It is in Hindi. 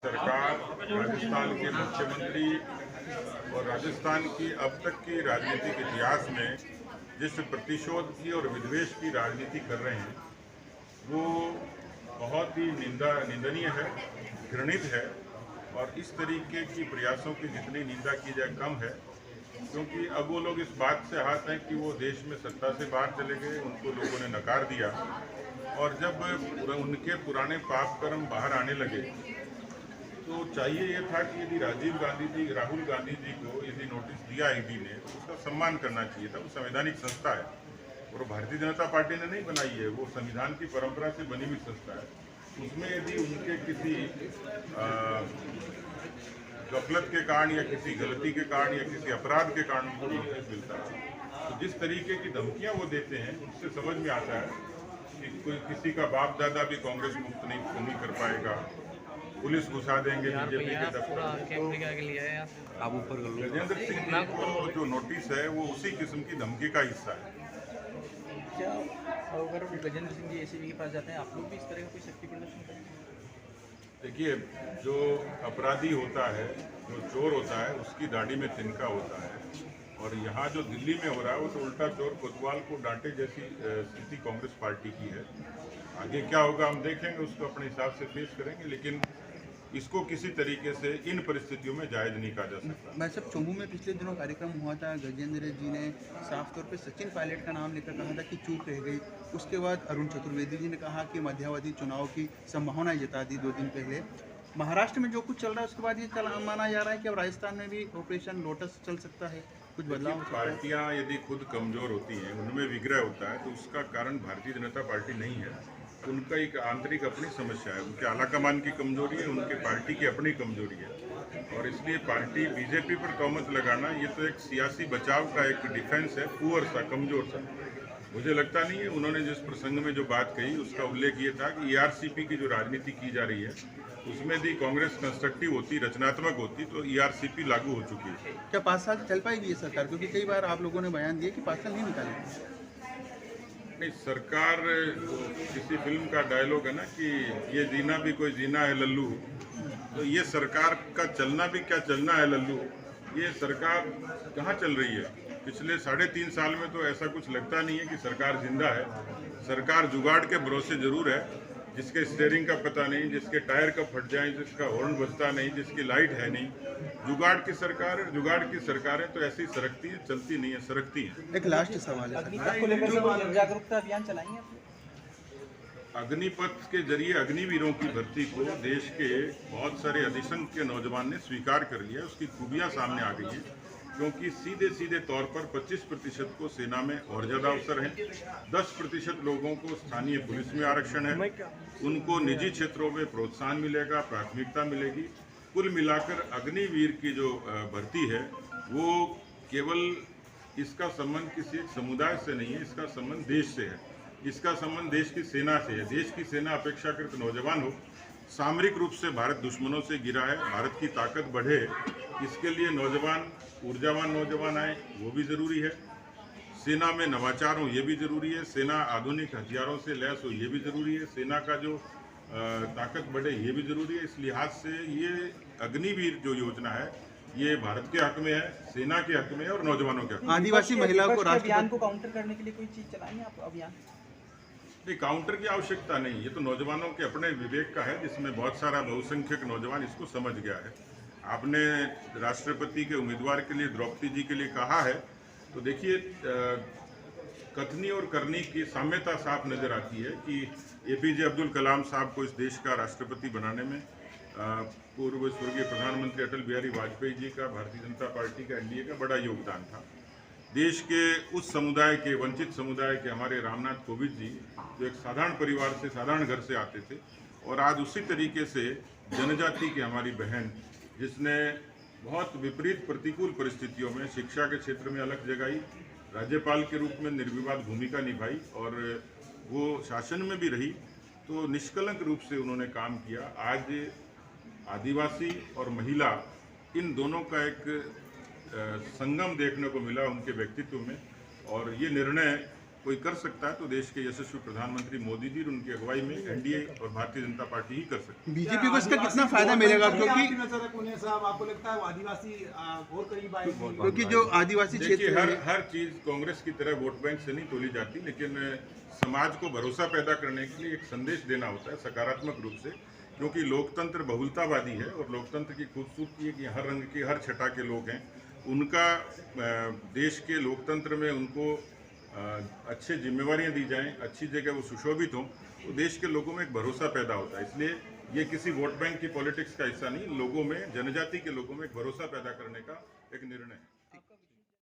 सरकार, राजस्थान के मुख्यमंत्री और राजस्थान की अब तक की राजनीतिक इतिहास में जिस प्रतिशोध की और विद्वेष की राजनीति कर रहे हैं वो बहुत ही निंदनीय है, घृणित है। और इस तरीके की प्रयासों की जितनी निंदा की जाए कम है, क्योंकि अब वो लोग इस बात से आहत हैं कि वो देश में सत्ता से बाहर चले गए, उनको लोगों ने नकार दिया। और जब उनके पुराने पाप कर्म बाहर आने लगे तो चाहिए ये था कि यदि राहुल गांधी जी को यदि नोटिस दिया ईडी ने तो उसका सम्मान करना चाहिए था। वो संवैधानिक संस्था है और भारतीय जनता पार्टी ने नहीं बनाई है, वो संविधान की परंपरा से बनी हुई संस्था है। उसमें यदि उनके किसी गफलत के कारण या किसी गलती के कारण या किसी अपराध के कारण उनको नोटिस मिलता है तो जिस तरीके की धमकियां वो देते हैं उससे समझ में आता है कि कोई किसी का बाप दादा भी कांग्रेस मुक्त नहीं कर पाएगा, पुलिस घुसा देंगे बीजेपी के दफ्तर। आप ऊपर गजेंद्र सिंह जी को जो नोटिस है वो उसी किस्म की धमकी का हिस्सा है। क्या अगर गजेंद्र सिंह जी एसीबी के पास जाते हैं, आप लोग भी इस तरह का कोई शक्ति प्रदर्शन करेंगे? देखिए, जो अपराधी होता है, जो चोर होता है, उसकी दाढ़ी में तिनका होता है। और यहाँ जो दिल्ली में हो रहा है वो तो उल्टा चोर कोतवाल को डांटे जैसी स्थिति कांग्रेस पार्टी की है। आगे क्या होगा हम देखेंगे, उसको अपने हिसाब से पेश करेंगे, लेकिन इसको किसी तरीके से इन परिस्थितियों में जायज नहीं कहा जा सकता। मैं सब चुम्बू में पिछले दिनों कार्यक्रम हुआ था, गजेंद्र जी ने साफ तौर पे सचिन पायलट का नाम लेकर कहा था कि चूक रह गई। उसके बाद अरुण चतुर्वेदी जी ने कहा कि मध्यावधि चुनाव की संभावनाएं जता दी 2 दिन पहले। महाराष्ट्र में जो कुछ चल रहा है उसके बाद ये माना जा रहा है कि अब राजस्थान में भी ऑपरेशन लोटस चल सकता है, कुछ बदलाव। पार्टियां यदि खुद कमजोर होती हैं, उनमें विग्रह होता है, तो उसका कारण भारतीय जनता पार्टी नहीं है। उनका एक आंतरिक अपनी समस्या है, उनके आलाकमान की कमजोरी है, उनके पार्टी की अपनी कमजोरी है। और इसलिए पार्टी बीजेपी पर तहमत लगाना ये तो एक सियासी बचाव का एक डिफेंस है, पुअर सा, कमजोर सा। मुझे लगता नहीं है उन्होंने जिस प्रसंग में जो बात कही उसका उल्लेख ये था कि ईआरसीपी की जो राजनीति की जा रही है उसमें यदि कांग्रेस कंस्ट्रक्टिव होती, रचनात्मक होती तो ईआरसीपी लागू हो चुकी है। क्या 5 साल चल पाएगी ये सरकार? क्योंकि कई बार आप लोगों ने बयान दिया कि 5 साल नहीं निकालेंगे। नहीं, सरकार, किसी फिल्म का डायलॉग है ना कि ये जीना भी कोई जीना है लल्लू, तो ये सरकार का चलना भी क्या चलना है लल्लू। ये सरकार कहाँ चल रही है? पिछले 3.5 साल में तो ऐसा कुछ लगता नहीं है कि सरकार जिंदा है। सरकार जुगाड़ के भरोसे जरूर है, जिसके स्टीयरिंग का पता नहीं, जिसके टायर कब फट जाए, जिसका हॉर्न बजता नहीं, जिसकी लाइट है नहीं। जुगाड़ की सरकार है, जुगाड़ की सरकारें तो ऐसी सरकती है, चलती नहीं है, सरकती है। एक लास्ट सवाल है, अग्निपथ को लेकर जागरूकता अभियान चलाएंगे? अग्निपथ के जरिए अग्निवीरों की भर्ती को देश के बहुत सारे अधिसंख्य नौजवान ने स्वीकार कर लिया। उसकी खूबियां सामने आ गई हैं, क्योंकि सीधे तौर पर 25% को सेना में और ज़्यादा अवसर हैं, 10% लोगों को स्थानीय पुलिस में आरक्षण है, उनको निजी क्षेत्रों में प्रोत्साहन मिलेगा, प्राथमिकता मिलेगी। कुल मिलाकर अग्निवीर की जो भर्ती है वो केवल इसका संबंध किसी एक समुदाय से नहीं है, इसका संबंध देश से है, इसका संबंध देश की सेना से है। देश की सेना अपेक्षाकृत नौजवान हो, सामरिक रूप से भारत दुश्मनों से घिरा है, भारत की ताकत बढ़े, इसके लिए नौजवान, ऊर्जावान नौजवान आए वो भी ज़रूरी है। सेना में नवाचार हो ये भी ज़रूरी है, सेना आधुनिक हथियारों से लैस हो ये भी ज़रूरी है, सेना का जो ताकत बढ़े ये भी ज़रूरी है। इस लिहाज से ये अग्निवीर जो योजना है ये भारत के हक में है, सेना के हक में है और नौजवानों के हक में। आदिवासी महिलाओं को अभियान को काउंटर करने के लिए कोई चीज़ चलाएंगे आप अभियान? नहीं, काउंटर की आवश्यकता नहीं, ये तो नौजवानों के अपने विवेक का है, जिसमें बहुत सारा बहुसंख्यक नौजवान इसको समझ गया है। आपने राष्ट्रपति के उम्मीदवार के लिए द्रौपदी जी के लिए कहा है, तो देखिए कथनी और करनी की साम्यता साफ नजर आती है कि एपीजे अब्दुल कलाम साहब को इस देश का राष्ट्रपति बनाने में पूर्व स्वर्गीय प्रधानमंत्री अटल बिहारी वाजपेयी जी का, भारतीय जनता पार्टी का, एनडीए का बड़ा योगदान था। देश के उस समुदाय के, वंचित समुदाय के हमारे रामनाथ कोविंद जी, जो एक साधारण परिवार से, साधारण घर से आते थे, और आज उसी तरीके से जनजाति की हमारी बहन, जिसने बहुत विपरीत प्रतिकूल परिस्थितियों में शिक्षा के क्षेत्र में अलग जगाई, राज्यपाल के रूप में निर्विवाद भूमिका निभाई और वो शासन में भी रही, तो निष्कलंक रूप से उन्होंने काम किया। आज आदिवासी और महिला इन दोनों का एक संगम देखने को मिला उनके व्यक्तित्व में, और ये निर्णय कोई कर सकता है तो देश के यशस्वी प्रधानमंत्री मोदी जी और उनकी अगुवाई में एनडीए और भारतीय जनता पार्टी ही कर सकती है। बीजेपी को इसका कितना फायदा मिलेगा? क्योंकि साहब आपको लगता है आदिवासी और करीब आएंगे? क्योंकि जो आदिवासी देखिए, क्षेत्र हर चीज कांग्रेस की तरह वोट बैंक से नहीं तोली जाती, लेकिन समाज को भरोसा पैदा करने के लिए एक संदेश देना होता है सकारात्मक रूप से, क्योंकि लोकतंत्र बहुलतावादी है और लोकतंत्र की खूबसूरती है कि हर रंग के हर छटा के लोग हैं। उनका देश के लोकतंत्र में उनको अच्छे जिम्मेवारियां दी जाएं, अच्छी जगह वो सुशोभित हों, तो देश के लोगों में एक भरोसा पैदा होता है। इसलिए ये किसी वोट बैंक की पॉलिटिक्स का हिस्सा नहीं, लोगों में, जनजाति के लोगों में एक भरोसा पैदा करने का एक निर्णय है।